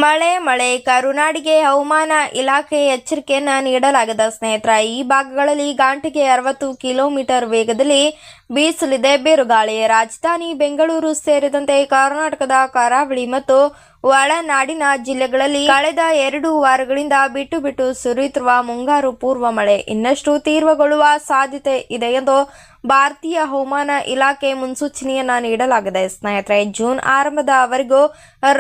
ಮಳೆ ಕರುನಾಡಿಗೆ ಹವಾಮಾನ ಇಲಾಖೆ ಎಚ್ಚರಿಕೆಯನ್ನ ನೀಡಲಾಗಿದೆ ಸ್ನೇಹಿತರ. ಈ ಭಾಗಗಳಲ್ಲಿ ಗಂಟೆಗೆ 60 ಕಿಲೋಮೀಟರ್ ವೇಗದಲ್ಲಿ ಬೀಸಲಿದೆ ಬಿರುಗಾಳಿ. ರಾಜಧಾನಿ ಬೆಂಗಳೂರು ಸೇರಿದಂತೆ ಕರ್ನಾಟಕದ ಕರಾವಳಿ ಮತ್ತು ಒಳನಾಡಿನ ಜಿಲ್ಲೆಗಳಲ್ಲಿ ಕಳೆದ 2 ವಾರಗಳಿಂದ ಬಿಟ್ಟು ಸುರಿಯುತ್ತಿರುವ ಮುಂಗಾರು ಪೂರ್ವ ಮಳೆ ಇನ್ನಷ್ಟು ತೀವ್ರಗೊಳ್ಳುವ ಸಾಧ್ಯತೆ ಇದೆ ಎಂದು ಭಾರತೀಯ ಹವಾಮಾನ ಇಲಾಖೆ ಮುನ್ಸೂಚನೆಯನ್ನ ನೀಡಲಾಗಿದೆ ಸ್ನೇಹಿತರೆ. ಜೂನ್ ಆರಂಭದವರೆಗೂ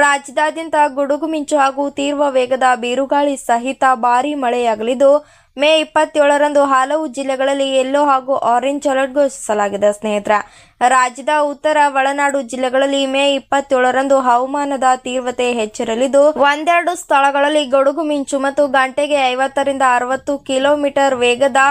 ರಾಜ್ಯದಾದ್ಯಂತ ಗುಡುಗು ಮಿಂಚು ಹಾಗೂ ತೀವ್ರ ವೇಗದ ಬಿರುಗಾಳಿ ಸಹಿತ ಭಾರೀ ಮಳೆಯಾಗಲಿದ್ದು, ಮೇ 27ರಂದು ಹಲವು ಜಿಲ್ಲೆಗಳಲ್ಲಿ ಯೆಲ್ಲೋ ಹಾಗೂ ಆರೆಂಜ್ ಅಲರ್ಟ್ ಘೋಷಿಸಲಾಗಿದೆ ಸ್ನೇಹಿತರ. ರಾಜ್ಯದ ಉತ್ತರ ಒಳನಾಡು ಜಿಲ್ಲೆಗಳಲ್ಲಿ ಮೇ 27ರಂದು ಹವಾಮಾನದ ತೀವ್ರತೆ ಹೆಚ್ಚಿರಲಿದ್ದು, ಒಂದೆರಡು ಸ್ಥಳಗಳಲ್ಲಿ ಗುಡುಗು ಮಿಂಚು ಮತ್ತು ಗಂಟೆಗೆ 50ರಿಂದ 60 ಕಿಲೋಮೀಟರ್ ವೇಗದ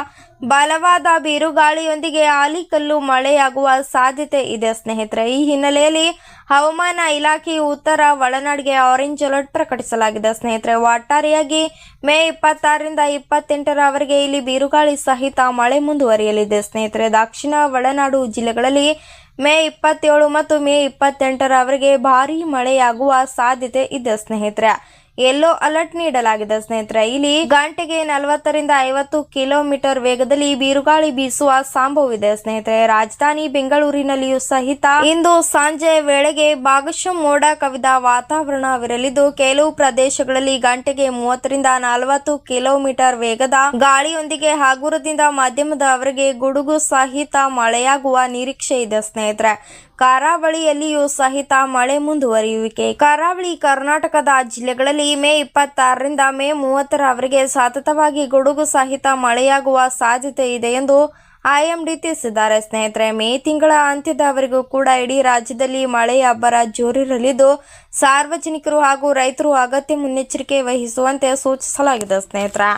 ಬಲವಾದ ಬಿರುಗಾಳಿಯೊಂದಿಗೆ ಆಲಿಕಲ್ಲು ಮಳೆಯಾಗುವ ಸಾಧ್ಯತೆ ಇದೆ ಸ್ನೇಹಿತರೆ. ಈ ಹಿನ್ನೆಲೆಯಲ್ಲಿ ಹವಾಮಾನ ಇಲಾಖೆಯು ಉತ್ತರ ಒಳನಾಡಿಗೆ ಆರೆಂಜ್ ಅಲರ್ಟ್ ಪ್ರಕಟಿಸಲಾಗಿದೆ ಸ್ನೇಹಿತರೆ. ಒಟ್ಟಾರೆಯಾಗಿ ಮೇ 26ರಿಂದ 28ರವರೆಗೆ ಇಲ್ಲಿ ಬಿರುಗಾಳಿ ಸಹಿತ ಮಳೆ ಮುಂದುವರಿಯಲಿದೆ ಸ್ನೇಹಿತರೆ. ದಕ್ಷಿಣ ಒಳನಾಡು ಜಿಲ್ಲೆಗಳಲ್ಲಿ ಮೇ 27 ಮತ್ತು ಮೇ 28ರವರೆಗೆ ಭಾರೀ ಮಳೆಯಾಗುವ ಸಾಧ್ಯತೆ ಇದೆ ಸ್ನೇಹಿತರೆ. ಯೆಲ್ಲೋ ಅಲರ್ಟ್ ನೀಡಲಾಗಿದೆ ಸ್ನೇಹಿತರೆ. ಇಲ್ಲಿ ಗಂಟೆಗೆ 40ರಿಂದ 50 ಕಿಲೋಮೀಟರ್ ವೇಗದಲ್ಲಿ ಬಿರುಗಾಳಿ ಬೀಸುವ ಸಂಭವವಿದೆ ಸ್ನೇಹಿತರೆ. ರಾಜಧಾನಿ ಬೆಂಗಳೂರಿನಲ್ಲಿಯೂ ಸಹಿತ ಇಂದು ಸಂಜೆ ವೇಳೆಗೆ ಭಾಗಶಃ ಮೋಡ ಕವಿದ ವಾತಾವರಣವಿರಲಿದ್ದು, ಕೆಲವು ಪ್ರದೇಶಗಳಲ್ಲಿ ಗಂಟೆಗೆ 30ರಿಂದ 40 ಕಿಲೋಮೀಟರ್ ವೇಗದ ಗಾಳಿಯೊಂದಿಗೆ ಹಗುರದಿಂದ ಮಧ್ಯಮದವರೆಗೆ ಗುಡುಗು ಸಹಿತ ಮಳೆಯಾಗುವ ನಿರೀಕ್ಷೆ ಇದೆ ಸ್ನೇಹಿತರೆ. ಕರಾವಳಿಯಲ್ಲಿಯೂ ಸಹಿತ ಮಳೆ ಮುಂದುವರಿಯುವಿಕೆ. ಕರಾವಳಿ ಕರ್ನಾಟಕದ ಜಿಲ್ಲೆಗಳಲ್ಲಿ ಮೇ 26ರಿಂದ ಮೇ 30ರವರೆಗೆ ಸತತವಾಗಿ ಗುಡುಗು ಸಹಿತ ಮಳೆಯಾಗುವ ಸಾಧ್ಯತೆ ಇದೆ ಎಂದು IMD ತಿಳಿಸಿದ್ದಾರೆ ಸ್ನೇಹಿತರೆ. ಮೇ ತಿಂಗಳ ಅಂತ್ಯದವರೆಗೂ ಕೂಡ ಇಡೀ ರಾಜ್ಯದಲ್ಲಿ ಮಳೆಯ ಅಬ್ಬರ ಜೋರಿರಲಿದ್ದು, ಸಾರ್ವಜನಿಕರು ಹಾಗೂ ರೈತರು ಅಗತ್ಯ ಮುನ್ನೆಚ್ಚರಿಕೆ ವಹಿಸುವಂತೆ ಸೂಚಿಸಲಾಗಿದೆ ಸ್ನೇಹಿತರೆ.